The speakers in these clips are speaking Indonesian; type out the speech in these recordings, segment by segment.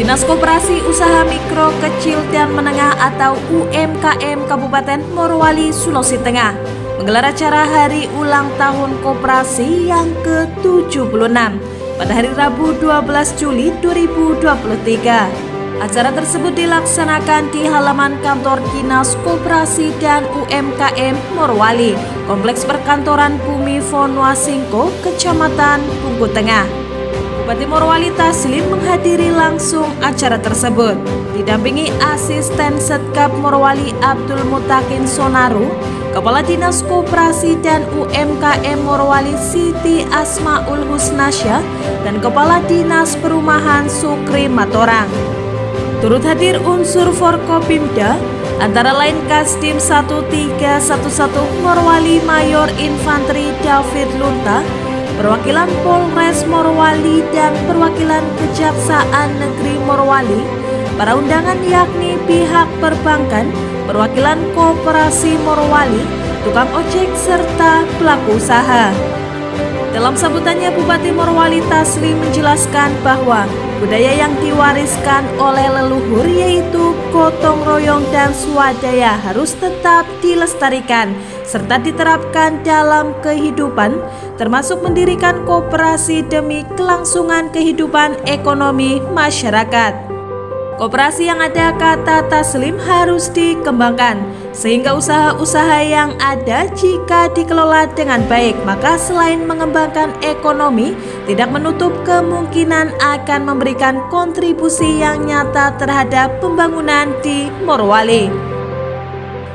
Dinas Koperasi Usaha Mikro Kecil dan Menengah atau UMKM Kabupaten Morowali, Sulawesi Tengah menggelar acara Hari Ulang Tahun Koperasi yang ke-76 pada hari Rabu 12 Juli 2023. Acara tersebut dilaksanakan di halaman kantor Dinas Koperasi dan UMKM Morowali, Kompleks Perkantoran Bumi Fonwasingko, Kecamatan Bungku Tengah. Bupati Morowali Taslim menghadiri langsung acara tersebut, didampingi Asisten Setkap Morowali Abdul Mutakin Sonaru, Kepala Dinas Koperasi dan UMKM Morowali Siti Asmaul Husnasya, dan Kepala Dinas Perumahan Sukri Matorang. Turut hadir unsur Forkopimda, antara lain Kasdim 1311 Morowali Mayor Infanteri David Lunta, perwakilan Polres Morowali dan perwakilan Kejaksaan Negeri Morowali, para undangan yakni pihak perbankan, perwakilan Koperasi Morowali, tukang ojek serta pelaku usaha. Dalam sambutannya, Bupati Morowali Taslim menjelaskan bahwa budaya yang diwariskan oleh leluhur yaitu gotong royong dan swadaya harus tetap dilestarikan serta diterapkan dalam kehidupan, termasuk mendirikan koperasi demi kelangsungan kehidupan ekonomi masyarakat. Koperasi yang ada, kata Taslim, harus dikembangkan sehingga usaha-usaha yang ada jika dikelola dengan baik, maka selain mengembangkan ekonomi, tidak menutup kemungkinan akan memberikan kontribusi yang nyata terhadap pembangunan di Morowali.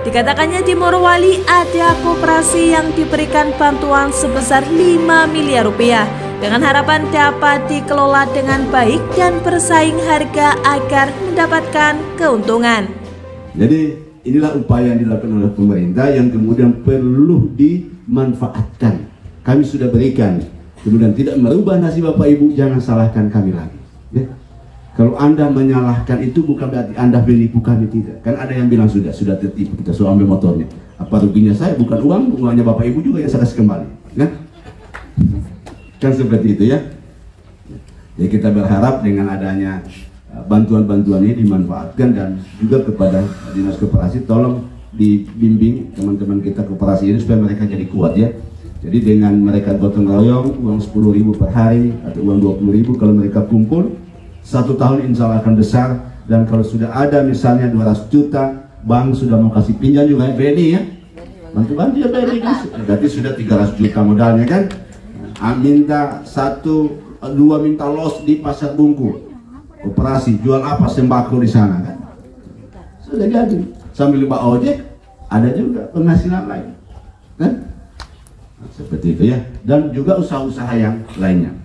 Dikatakannya di Morowali ada koperasi yang diberikan bantuan sebesar 5 miliar rupiah dengan harapan dapat dikelola dengan baik dan bersaing harga agar mendapatkan keuntungan. Jadi inilah upaya yang dilakukan oleh pemerintah yang kemudian perlu dimanfaatkan. Kami sudah berikan, kemudian tidak merubah nasib Bapak Ibu, jangan salahkan kami lagi. Ya. Kalau Anda menyalahkan itu bukan berarti Anda menipu kami, tidak. Kan ada yang bilang sudah tertipu, kita suruh ambil motornya. Apa ruginya saya? Bukan uangnya Bapak Ibu juga yang saya kasih kembali. Kan seperti itu ya. Jadi kita berharap dengan adanya bantuan-bantuan ini dimanfaatkan, dan juga kepada Dinas Koperasi tolong dibimbing teman-teman kita koperasi ini supaya mereka jadi kuat ya. Jadi dengan mereka gotong royong, uang 10.000 per hari atau uang 20.000, kalau mereka kumpul 1 tahun insya Allah akan besar. Dan kalau sudah ada misalnya 200 juta, bank sudah mau kasih pinjam juga ya, BNI ya, bantu-bantu ya BNI kan, berarti sudah 300 juta modalnya kan. Minta 1-2 minta los di Pasar Bungku, koperasi jual apa, sembako di sana kan, sudah jadi. Sambil bawa ojek ada juga penghasilan lain kan, seperti itu ya. Dan juga usaha-usaha yang lainnya.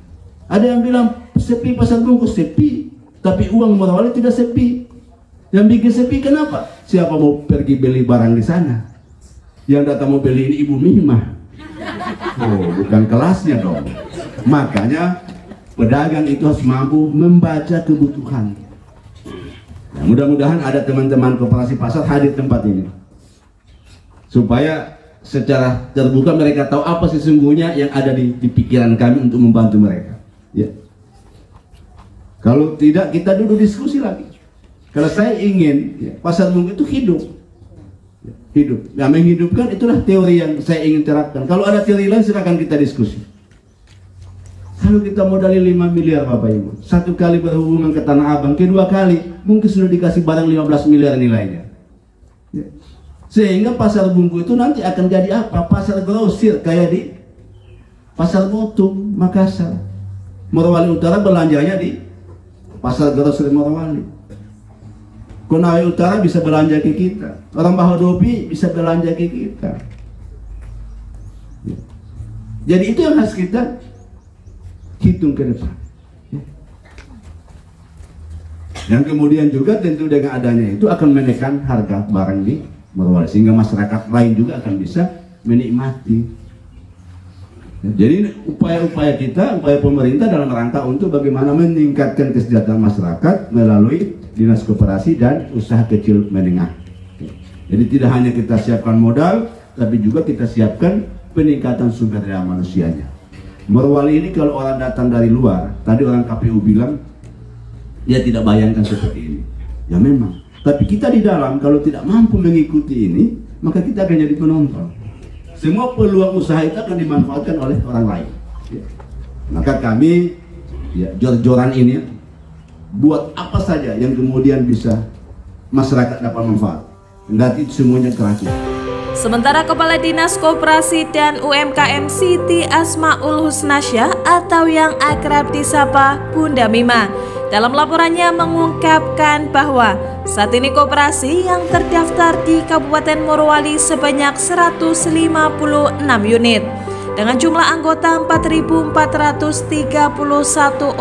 Ada yang bilang sepi Pasar Bungku, sepi, tapi uang Morowali tidak sepi. Yang bikin sepi kenapa? Siapa mau pergi beli barang di sana? Yang datang mau beli ini Ibu Mimah. Oh, bukan kelasnya dong. Makanya pedagang itu harus mampu membaca kebutuhan. Nah, mudah-mudahan ada teman-teman koperasi pasar hadir tempat ini, supaya secara terbuka mereka tahu apa sesungguhnya yang ada di pikiran kami untuk membantu mereka. Ya. Kalau tidak, kita duduk diskusi lagi. Kalau saya ingin ya, Pasar Bungku itu hidup. Nah, menghidupkan itulah teori yang saya ingin terapkan. Kalau ada teori lain silakan kita diskusi. Kalau kita modali 5 miliar Bapak Ibu, 1 kali berhubungan ke Tanah Abang, kedua kali mungkin sudah dikasih barang 15 miliar nilainya ya. Sehingga Pasar Bungku itu nanti akan jadi apa? Pasar grosir kayak di Pasar Botung, Makassar. Morowali Utara belanjanya di Pasar Grosir Morowali. Konawe Utara bisa belanja ke kita, orang Bahodopi bisa belanja ke kita. Jadi itu yang harus kita hitung ke depan. Dan kemudian juga tentu dengan adanya itu akan menekan harga barang di Morowali, sehingga masyarakat lain juga akan bisa menikmati. Jadi upaya-upaya kita, upaya pemerintah dalam rangka untuk bagaimana meningkatkan kesejahteraan masyarakat melalui Dinas Koperasi dan Usaha Kecil Menengah. Jadi tidak hanya kita siapkan modal, tapi juga kita siapkan peningkatan sumber daya manusianya. Morowali ini kalau orang datang dari luar, tadi orang KPU bilang dia tidak bayangkan seperti ini. Ya memang. Tapi kita di dalam kalau tidak mampu mengikuti ini, maka kita akan jadi penonton. Semua peluang usaha itu akan dimanfaatkan oleh orang lain. Ya. Maka kami ya, jor-joran ini buat apa saja yang kemudian bisa masyarakat dapat manfaat. Nanti semuanya terakhir. Sementara Kepala Dinas Koperasi dan UMKM Siti Asmaul Husnasyah atau yang akrab disapa Bunda Mima dalam laporannya mengungkapkan bahwa saat ini koperasi yang terdaftar di Kabupaten Morowali sebanyak 156 unit dengan jumlah anggota 4.431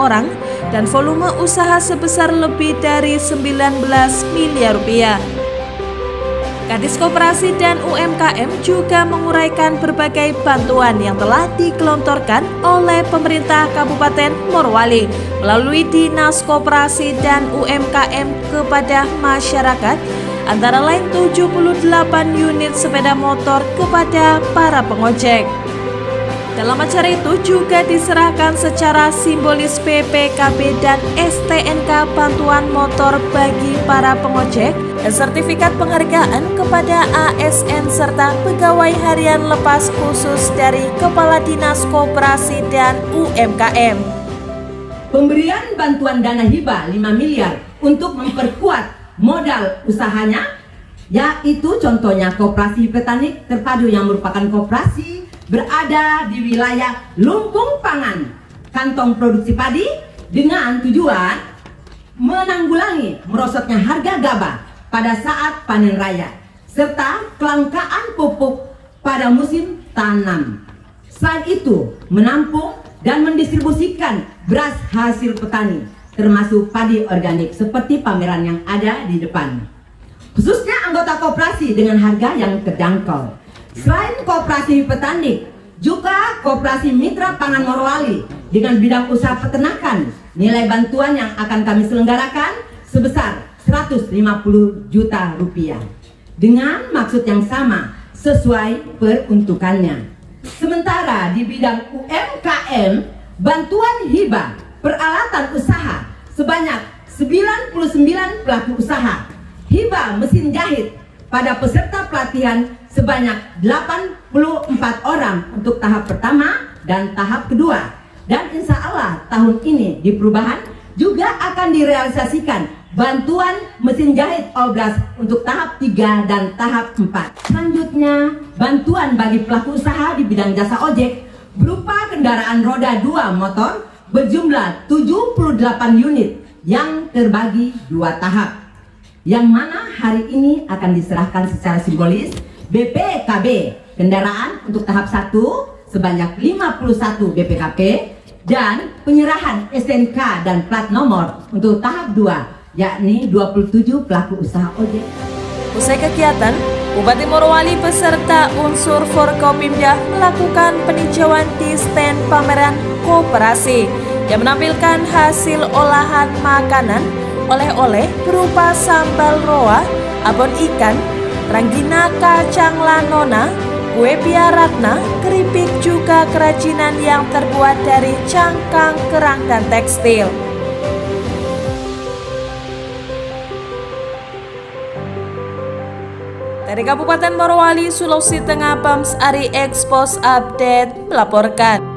orang dan volume usaha sebesar lebih dari 19 miliar rupiah. Kadis Koperasi dan UMKM juga menguraikan berbagai bantuan yang telah digelontorkan oleh pemerintah Kabupaten Morowali melalui Dinas Koperasi dan UMKM kepada masyarakat, antara lain 78 unit sepeda motor kepada para pengojek. Dalam acara itu juga diserahkan secara simbolis PPKB dan STNK bantuan motor bagi para pengojek dan sertifikat penghargaan kepada ASN serta pegawai harian lepas khusus dari Kepala Dinas Koperasi dan UMKM. Pemberian bantuan dana hibah 5 miliar untuk memperkuat modal usahanya, yaitu contohnya Koperasi Petani Terpadu yang merupakan koperasi berada di wilayah lumbung pangan kantong produksi padi dengan tujuan menanggulangi merosotnya harga gabah pada saat panen raya serta kelangkaan pupuk pada musim tanam. Selain itu, menampung dan mendistribusikan beras hasil petani termasuk padi organik seperti pameran yang ada di depan. Khususnya anggota koperasi dengan harga yang terjangkau. Selain Koperasi Petani, juga Koperasi Mitra Pangan Morowali dengan bidang usaha peternakan, nilai bantuan yang akan kami selenggarakan sebesar 150 juta rupiah dengan maksud yang sama sesuai peruntukannya. Sementara di bidang UMKM, bantuan hibah peralatan usaha sebanyak 99 pelaku usaha, hibah mesin jahit pada peserta pelatihan sebanyak 84 orang untuk tahap pertama dan tahap kedua. Dan insya Allah tahun ini di perubahan juga akan direalisasikan bantuan mesin jahit obras untuk tahap 3 dan tahap 4. Selanjutnya, bantuan bagi pelaku usaha di bidang jasa ojek berupa kendaraan roda 2 motor berjumlah 78 unit yang terbagi 2 tahap, yang mana hari ini akan diserahkan secara simbolis BPKB kendaraan untuk tahap 1 sebanyak 51 BPKB dan penyerahan STNK dan plat nomor untuk tahap 2 yakni 27 pelaku usaha ojek. Usai kegiatan, Bupati Morowali beserta unsur Forkopimda melakukan peninjauan di stand pameran koperasi yang menampilkan hasil olahan makanan, oleh-oleh berupa sambal roa, abon ikan, ranggina kacang lanona, kue biaratna, keripik juga kerajinan yang terbuat dari cangkang, kerang, dan tekstil. Dari Kabupaten Morowali, Sulawesi Tengah, Pams Ari Expos Update melaporkan.